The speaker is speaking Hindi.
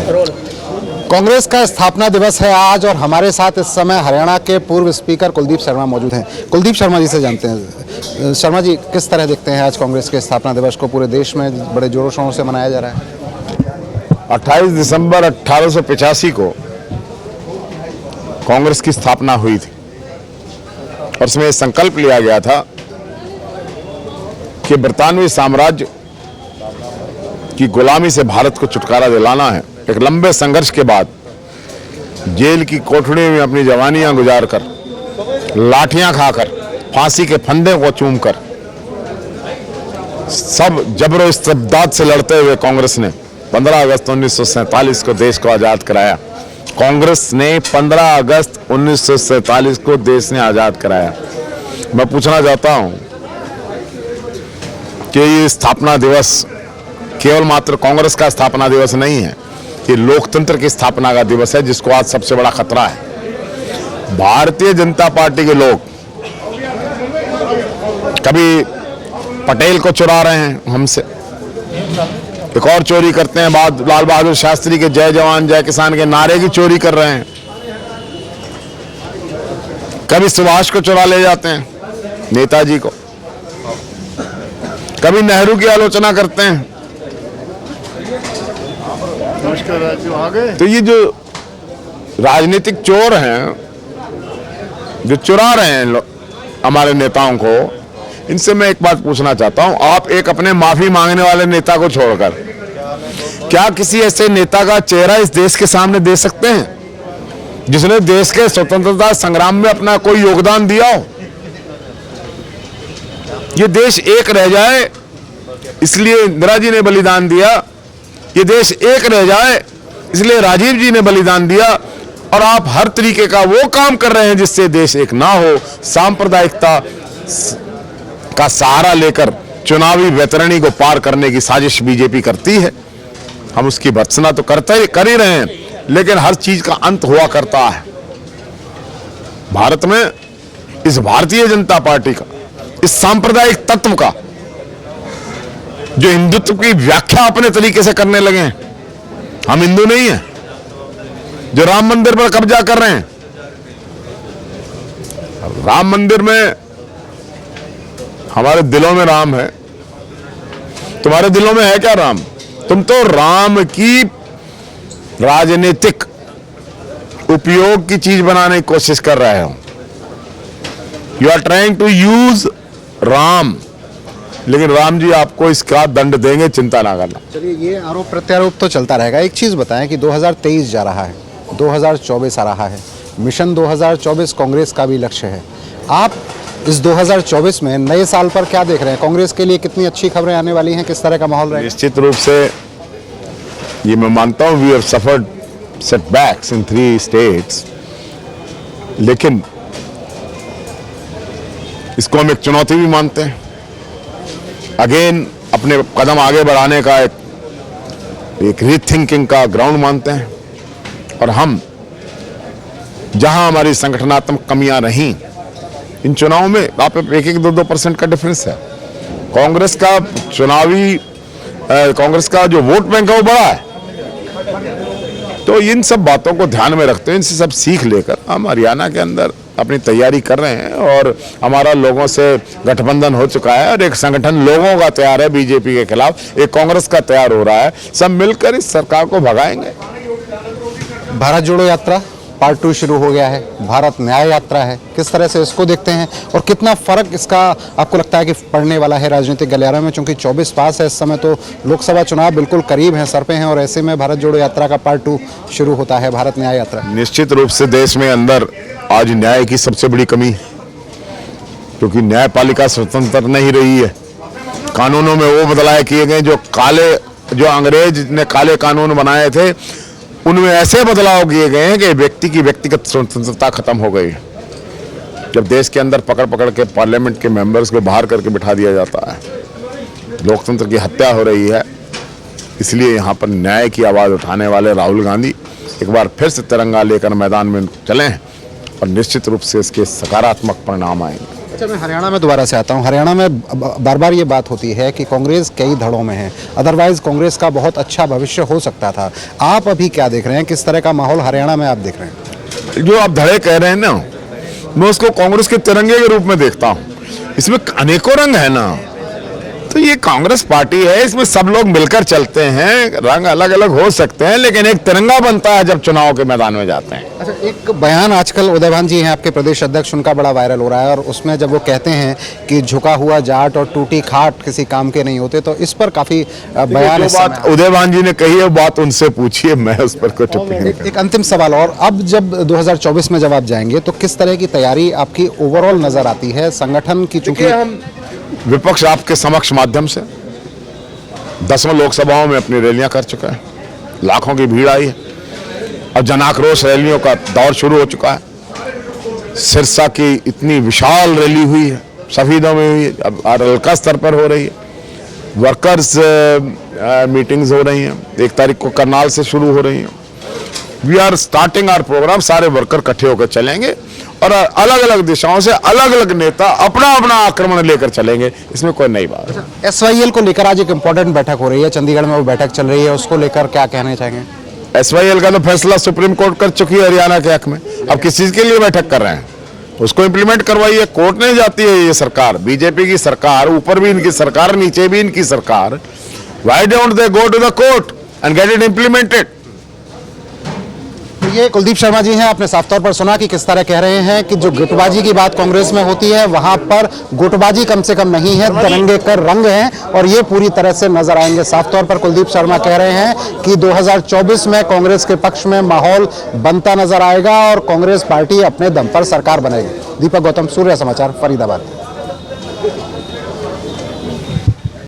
कांग्रेस का स्थापना दिवस है आज और हमारे साथ इस समय हरियाणा के पूर्व स्पीकर कुलदीप शर्मा मौजूद हैं। कुलदीप शर्मा जी से जानते हैं, शर्मा जी किस तरह देखते हैं आज कांग्रेस के स्थापना दिवस को? पूरे देश में बड़े जोरों शोरों से मनाया जा रहा है। 28 दिसंबर 1885 को कांग्रेस की स्थापना हुई थी और इसमें संकल्प लिया गया था कि ब्रितानवी साम्राज्य की गुलामी से भारत को छुटकारा दिलाना है। एक लंबे संघर्ष के बाद जेल की कोठड़ी में अपनी जवानियां गुजारकर, लाठियां खाकर, फांसी के फंदे को चूमकर, सब जबरो इस्तेबदाद से लड़ते हुए कांग्रेस ने 15 अगस्त 1947 को देश को आजाद कराया। कांग्रेस ने 15 अगस्त 1947 को देश ने आजाद कराया। मैं पूछना चाहता हूं कि ये स्थापना दिवस केवल मात्र कांग्रेस का स्थापना दिवस नहीं है, ये लोकतंत्र की स्थापना का दिवस है, जिसको आज सबसे बड़ा खतरा है। भारतीय जनता पार्टी के लोग कभी पटेल को चुरा रहे हैं हमसे, एक और चोरी करते हैं, बाद लाल बहादुर शास्त्री के जय जवान जय किसान के नारे की चोरी कर रहे हैं, कभी सुभाष को चुरा ले जाते हैं, नेताजी को, कभी नेहरू की आलोचना करते हैं। तो ये जो राजनीतिक चोर हैं, जो चुरा रहे हैं हमारे नेताओं को, इनसे मैं एक बात पूछना चाहता हूं, आप एक अपने माफी मांगने वाले नेता को छोड़कर क्या किसी ऐसे नेता का चेहरा इस देश के सामने दे सकते हैं जिसने देश के स्वतंत्रता संग्राम में अपना कोई योगदान दिया हो? ये देश एक रह जाए इसलिए इंदिरा जी ने बलिदान दिया, ये देश एक रह जाए इसलिए राजीव जी ने बलिदान दिया, और आप हर तरीके का वो काम कर रहे हैं जिससे देश एक ना हो। सांप्रदायिकता का सहारा लेकर चुनावी वैतरणी को पार करने की साजिश बीजेपी करती है। हम उसकी भर्त्सना तो कर ही रहे हैं, लेकिन हर चीज का अंत हुआ करता है। भारत में इस भारतीय जनता पार्टी का, इस सांप्रदायिक तत्व का, जो हिंदुत्व की व्याख्या अपने तरीके से करने लगे हैं, हम हिंदू नहीं हैं, जो राम मंदिर पर कब्जा कर रहे हैं। राम मंदिर में हमारे दिलों में राम है, तुम्हारे दिलों में है क्या राम? तुम तो राम की राजनीतिक उपयोग की चीज बनाने की कोशिश कर रहे हो। You are trying to use Ram, लेकिन राम जी आपको इसका दंड देंगे, चिंता ना करना। चलिए, ये आरोप प्रत्यारोप तो चलता रहेगा। एक चीज़ बताएं कि 2023 जा रहा है, 2024 आ रहा है, मिशन 2024 कांग्रेस का भी लक्ष्य है। आप इस 2024 में नए साल पर क्या देख रहे हैं? कांग्रेस के लिए कितनी अच्छी खबरें आने वाली हैं? किस तरह का माहौल रहेगा? निश्चित रूप से ये मैं मानता हूँ, we have suffered setbacks in 3 states, लेकिन इसको हम एक चुनौती भी मानते हैं। अगेन अपने कदम आगे बढ़ाने का एक रीथिंकिंग का ग्राउंड मानते हैं, और हम जहां हमारी संगठनात्मक कमियां रहीं, इन चुनाव में आप 1-2% का डिफरेंस है। कांग्रेस का जो वोट बैंक है वो बड़ा है। तो इन सब बातों को ध्यान में रखते हुए, इनसे सब सीख लेकर हम हरियाणा के अंदर अपनी तैयारी कर रहे हैं, और हमारा लोगों से गठबंधन हो चुका है और एक संगठन लोगों का तैयार है बीजेपी के खिलाफ, एक कांग्रेस का तैयार हो रहा है। सब मिलकर इस सरकार को भगाएंगे। भारत जोड़ो यात्रा पार्ट 2 शुरू हो गया है, भारत न्याय यात्रा है, किस तरह से इसको देखते हैं और कितना फर्क इसका आपको लगता है कि पड़ने वाला है राजनीतिक गलियारे में? चूंकि 24 पास है इस समय, तो लोकसभा चुनाव बिल्कुल करीब हैं, सर पे हैं, और ऐसे में भारत जोड़ो यात्रा का पार्ट 2 शुरू होता है, भारत न्याय यात्रा। निश्चित रूप से देश में अंदर आज न्याय की सबसे बड़ी कमी है, क्योंकि न्यायपालिका स्वतंत्र नहीं रही है। कानूनों में वो बदलाव किए गए जो अंग्रेज ने काले कानून बनाए थे, उनमें ऐसे बदलाव किए गए हैं कि व्यक्ति की व्यक्तिगत स्वतंत्रता खत्म हो गई है। जब देश के अंदर पकड़ के पार्लियामेंट के मेंबर्स को बाहर करके बिठा दिया जाता है, लोकतंत्र की हत्या हो रही है। इसलिए यहाँ पर न्याय की आवाज़ उठाने वाले राहुल गांधी एक बार फिर से तिरंगा लेकर मैदान में चलें, और निश्चित रूप से इसके सकारात्मक परिणाम आएंगे। अच्छा, मैं हरियाणा में दोबारा से आता हूँ। हरियाणा में बार बार ये बात होती है कि कांग्रेस कई धड़ों में है, अदरवाइज कांग्रेस का बहुत अच्छा भविष्य हो सकता था। आप अभी क्या देख रहे हैं, किस तरह का माहौल हरियाणा में आप देख रहे हैं? जो आप धड़े कह रहे हैं ना, मैं उसको कांग्रेस के तिरंगे के रूप में देखता हूं। इसमें अनेकों रंग है ना, तो ये कांग्रेस पार्टी है, इसमें सब लोग मिलकर चलते हैं। रंग अलग अलग हो सकते हैं, लेकिन एक तिरंगा बनता है जब चुनाव के मैदान में जाते हैं। अच्छा, एक बयान आजकल उदयभान जी हैं आपके प्रदेश अध्यक्ष, उनका बड़ा वायरल हो रहा है, और उसमें जब वो कहते हैं कि झुका हुआ जाट और टूटी खाट किसी काम के नहीं होते, तो इस पर काफी बयान जो बात उदयभान जी ने कही है, बात उनसे पूछिए, मैं उस पर कोई टिप्पणी नहीं। एक अंतिम सवाल, और अब जब 2024 में जब आप जाएंगे तो किस तरह की तैयारी आपकी ओवरऑल नजर आती है संगठन की? चूंकि हम विपक्ष आपके समक्ष माध्यम से 10 लोकसभाओं में अपनी रैलियां कर चुका है, लाखों की भीड़ आई है, और जन आक्रोश रैलियों का दौर शुरू हो चुका है। सिरसा की इतनी विशाल रैली हुई है, शहीदों में हुई है, अब हल्का स्तर पर हो रही है। वर्कर्स मीटिंग्स हो रही हैं, 1 तारीख को करनाल से शुरू हो रही हैं। We are starting our programme, सारे वर्कर इकट्ठे होकर चलेंगे, और अलग अलग दिशाओं से अलग अलग नेता अपना अपना आक्रमण लेकर चलेंगे, इसमें कोई नई बात है। SYL को लेकर आज एक इंपॉर्टेंट बैठक हो रही है, चंडीगढ़ में वो बैठक चल रही है, उसको लेकर क्या कहना चाहेंगे? SYL का तो फैसला सुप्रीम कोर्ट कर चुकी है हरियाणा के हक में, अब किस चीज के लिए बैठक कर रहे हैं? उसको इंप्लीमेंट करवाइए। कोर्ट नहीं जाती है ये सरकार, बीजेपी की सरकार, ऊपर भी इनकी सरकार, नीचे भी इनकी सरकार। Why don't they go to the court and get it implemented? ये कुलदीप शर्मा जी हैं, आपने साफ तौर पर सुना कि किस तरह कह रहे हैं कि जो गुटबाजी की बात कांग्रेस में होती है, वहां पर गुटबाजी कम से कम नहीं है, तिरंगे का रंग है, और ये पूरी तरह से नजर आएंगे। साफ तौर पर कुलदीप शर्मा कह रहे हैं कि 2024 में कांग्रेस के पक्ष में माहौल बनता नजर आएगा और कांग्रेस पार्टी अपने दम पर सरकार बनेगी। दीपक गौतम, सूर्य समाचार, फरीदाबाद।